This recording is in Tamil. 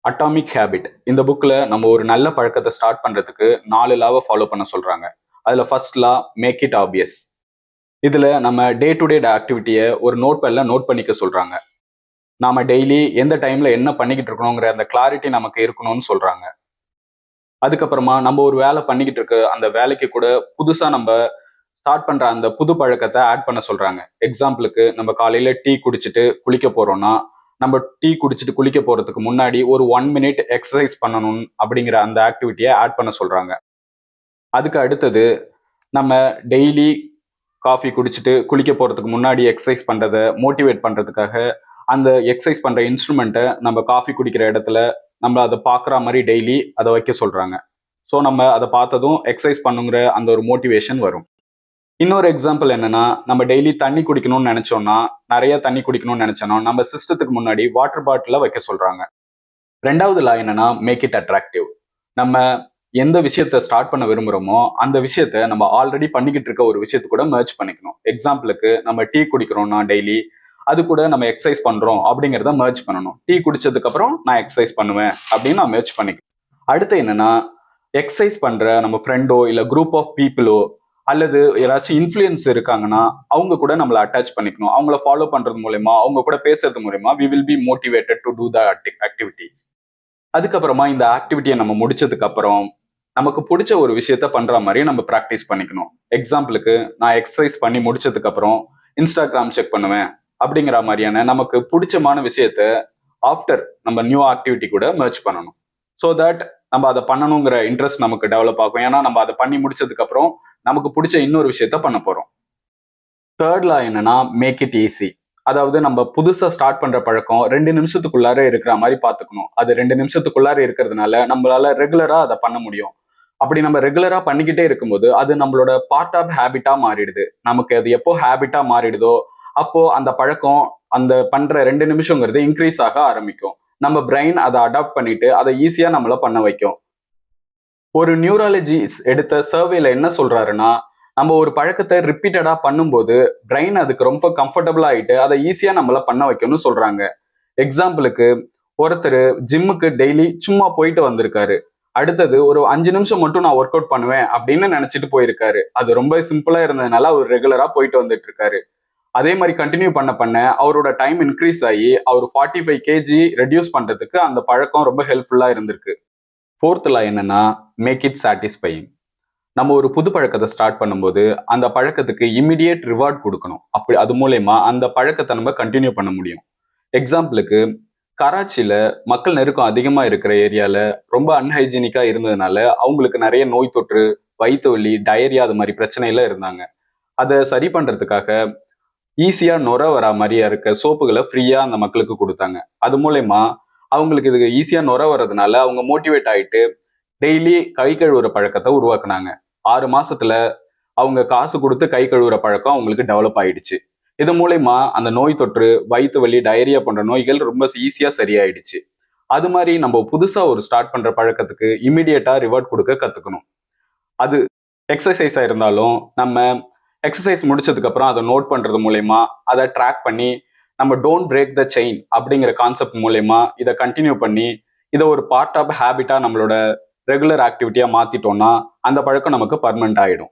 அட்டாமிக் ஹேபிட் இந்த புக்ல நம்ம ஒரு நல்ல பழக்கத்தை ஸ்டார்ட் பண்றதுக்கு 4 லாவை ஃபாலோ பண்ண சொல்றாங்க. அதுல first law make it obvious. இதுல நம்ம டே டு டே ஆக்டிவிட்டியை ஒரு நோட் பேட்ல நோட் பண்ணிக்க சொல்றாங்க. நாம டெய்லி எந்த டைம்ல என்ன பண்ணிக்கிட்டு இருக்கணுங்கிற அந்த கிளாரிட்டி நமக்கு இருக்கணும்னு சொல்றாங்க. அதுக்கப்புறமா நம்ம ஒரு வேலை பண்ணிக்கிட்டு இருக்க அந்த வேலைக்கு கூட புதுசா நம்ம ஸ்டார்ட் பண்ற அந்த புது பழக்கத்தை ஆட் பண்ண சொல்றாங்க. எக்ஸாம்பிளுக்கு நம்ம காலையில டீ குடிச்சிட்டு குளிக்க போறோம்னா, நம்ம டீ குடிச்சிட்டு குளிக்க போறதுக்கு முன்னாடி ஒரு 1 மினிட் எக்ஸசைஸ் பண்ணணும் அப்படிங்கிற அந்த ஆக்டிவிட்டியை ஆட் பண்ண சொல்றாங்க. அதுக்கு அடுத்தது நம்ம டெய்லி காஃபி குடிச்சிட்டு குளிக்க போறதுக்கு முன்னாடி எக்ஸசைஸ் பண்றதை மோட்டிவேட் பண்றதுக்காக அந்த எக்ஸசைஸ் பண்ற இன்ஸ்ட்ருமெண்ட்டை நம்ம காஃபி குடிக்கிற இடத்துல நம்ம அதை பார்க்குற மாதிரி டெய்லி அதை வைக்க சொல்றாங்க. ஸோ நம்ம அதை பார்த்ததும் எக்ஸசைஸ் பண்ணுங்கிற அந்த ஒரு மோட்டிவேஷன் வரும். இன்னொரு எக்ஸாம்பிள் என்னன்னா, நம்ம டெய்லி தண்ணி குடிக்கணும்னு நினைச்சோம்னா, நிறைய தண்ணி குடிக்கணும்னு நினைச்சோம்னா நம்ம சிஸ்டத்துக்கு முன்னாடி வாட்டர் பாட்டில வைக்க சொல்றாங்க. ரெண்டாவது லா என்னன்னா, மேக் இட் அட்ராக்டிவ். நம்ம எந்த விஷயத்த ஸ்டார்ட் பண்ண விரும்புறோமோ அந்த விஷயத்த நம்ம ஆல்ரெடி பண்ணிக்கிட்டு இருக்க ஒரு விஷயத்து கூட மெர்ஜ் பண்ணிக்கணும். எக்ஸாம்பிளுக்கு நம்ம டீ குடிக்கிறோம்னா டெய்லி அது கூட நம்ம எக்ஸசைஸ் பண்றோம் அப்படிங்கிறத மெர்ஜ் பண்ணணும். டீ குடிச்சதுக்கு அப்புறம் நான் எக்ஸசைஸ் பண்ணுவேன் அப்படின்னு நான் மெர்ஜ் பண்ணிக்கணும். அடுத்து என்னன்னா, எக்ஸசைஸ் பண்ற நம்ம ஃப்ரெண்டோ இல்ல குரூப் ஆஃப் பீப்புளோ அல்லது யாராச்சும் இன்ஃப்ளூயன்ஸ் இருக்காங்கன்னா அவங்க கூட நம்மளை அட்டாச் பண்ணிக்கணும். அவங்கள ஃபாலோ பண்றது மூலயமா அவங்க கூட பேசுறது மூலயமா we will be motivated to do the activities. அதுக்கப்புறமா இந்த ஆக்டிவிட்டியை நம்ம முடிச்சதுக்கு அப்புறம் நமக்கு பிடிச்ச ஒரு விஷயத்த பண்ற மாதிரி நம்ம ப்ராக்டிஸ் பண்ணிக்கணும். எக்ஸாம்பிளுக்கு நான் எக்ஸசைஸ் பண்ணி முடிச்சதுக்கு அப்புறம் இன்ஸ்டாகிராம் செக் பண்ணுவேன் அப்படிங்கிற மாதிரியான நமக்கு பிடிச்சமான விஷயத்த ஆஃப்டர் நம்ம நியூ ஆக்டிவிட்டி கூட மெர்ஜ் பண்ணணும். ஸோ தட் நம்ம அதை பண்ணணுங்கிற இன்ட்ரெஸ்ட் நமக்கு டெவலப் ஆகும். ஏன்னா நம்ம அதை பண்ணி முடிச்சதுக்கு அப்புறம் நமக்கு பிடிச்ச இன்னொரு விஷயத்த பண்ண போறோம். தேர்ட் லா என்னன்னா, மேக் இட் ஈஸி. அதாவது நம்ம புதுசா ஸ்டார்ட் பண்ற பழக்கம் 2 நிமிஷத்துக்குள்ளார இருக்கிற மாதிரி பார்த்துக்கணும். அது 2 நிமிஷத்துக்குள்ளார இருக்கிறதுனால நம்மளால ரெகுலரா அதை பண்ண முடியும். அப்படி நம்ம ரெகுலரா பண்ணிக்கிட்டே இருக்கும்போது அது நம்மளோட பார்ட் ஆஃப் ஹேபிட்டா மாறிடுது. நமக்கு அது எப்போ ஹேபிட்டா மாறிடுதோ அப்போ அந்த பழக்கம் அந்த பண்ற 2 நிமிஷங்கிறது இன்க்ரீஸ் ஆக ஆரம்பிக்கும். நம்ம பிரெயின் அதை அடாப்ட் பண்ணிட்டு அதை ஈஸியா நம்மள பண்ண வைக்கும். ஒரு நியூராலஜிஸ்ட் எடுத்த சர்வேல என்ன சொல்றாருன்னா, நம்ம ஒரு பழக்கத்தை ரிப்பீட்டடா பண்ணும்போது பிரெயின் அதுக்கு ரொம்ப கம்ஃபர்டபுள் ஆயிட்டு அதை ஈஸியா நம்மள பண்ண வைக்கணும்னு சொல்றாங்க. எக்ஸாம்பிளுக்கு ஒருத்தர் ஜிம்முக்கு டெய்லி சும்மா போயிட்டு வந்திருக்காரு. அடுத்தது ஒரு 5 நிமிஷம் மட்டும் நான் ஒர்க் அவுட் பண்ணுவேன் அப்படின்னு நினைச்சிட்டு போயிருக்காரு. அது ரொம்ப சிம்பிளா இருந்ததுனால அவர் ரெகுலரா போயிட்டு வந்துட்டு இருக்காரு. அதே மாதிரி கண்டினியூ பண்ண பண்ண அவரோட டைம் இன்க்ரீஸ் ஆகி அவர் 45 கேஜி ரெடியூஸ் பண்றதுக்கு அந்த பழக்கம் ரொம்ப ஹெல்ப்ஃபுல்லா இருந்திருக்கு. ஃபோர்த் லா என்னன்னா, மேக் இட் சாட்டிஸ்ஃபையிங். நம்ம ஒரு புது பழக்கத்தை ஸ்டார்ட் பண்ணும்போது அந்த பழக்கத்துக்கு இமிடியேட் ரிவார்ட் கொடுக்கணும். அப்படி அது மூலயமா அந்த பழக்கத்தை நம்ம கண்டினியூ பண்ண முடியும். எக்ஸாம்பிளுக்கு கராச்சியில மக்கள் நெருக்கம் அதிகமா இருக்கிற ஏரியால ரொம்ப அன்ஹைஜீனிக்கா இருந்ததுனால அவங்களுக்கு நிறைய நோய் தொற்று, வயிற்று வலி, டயரியா அது மாதிரி பிரச்சனையில இருந்தாங்க. அதை சரி பண்றதுக்காக ஈஸியா நுர வரா மாதிரியா இருக்க சோப்புகளை ஃப்ரீயா அந்த மக்களுக்கு கொடுத்தாங்க. அது மூலயமா அவங்களுக்கு இது ஈஸியா நுர வர்றதுனால அவங்க மோட்டிவேட் ஆயிட்டு டெய்லி கை கழுவுற பழக்கத்தை உருவாக்குனாங்க. 6 மாசத்துல அவங்க காசு கொடுத்து கை கழுவுற பழக்கம் அவங்களுக்கு டெவலப் ஆயிடுச்சு. இது மூலயமா அந்த நோய் தொற்று, வயிற்று வலி, டயரியா போன்ற நோய்கள் ரொம்ப ஈஸியா சரியாயிடுச்சு. அது மாதிரி நம்ம புதுசா ஒரு ஸ்டார்ட் பண்ற பழக்கத்துக்கு இமிடியேட்டா ரிவார்ட் கொடுக்க கத்துக்கணும். அது எக்ஸசைஸா இருந்தாலும் நம்ம எக்ஸசைஸ் முடிச்சதுக்கு அப்புறம் அதை நோட் பண்றது மூலயமா அதை ட்ராக் பண்ணி நம்ம டோன்ட் பிரேக் த செயின் அப்படிங்கிற கான்செப்ட் மூலயமா இதை கண்டினியூ பண்ணி இதை ஒரு பார்ட் ஆஃப் ஹேபிட்டா நம்மளோட ரெகுலர் ஆக்டிவிட்டியா மாத்திட்டோம்னா அந்த பழக்கம் நமக்கு பர்மனெண்ட் ஆயிடும்.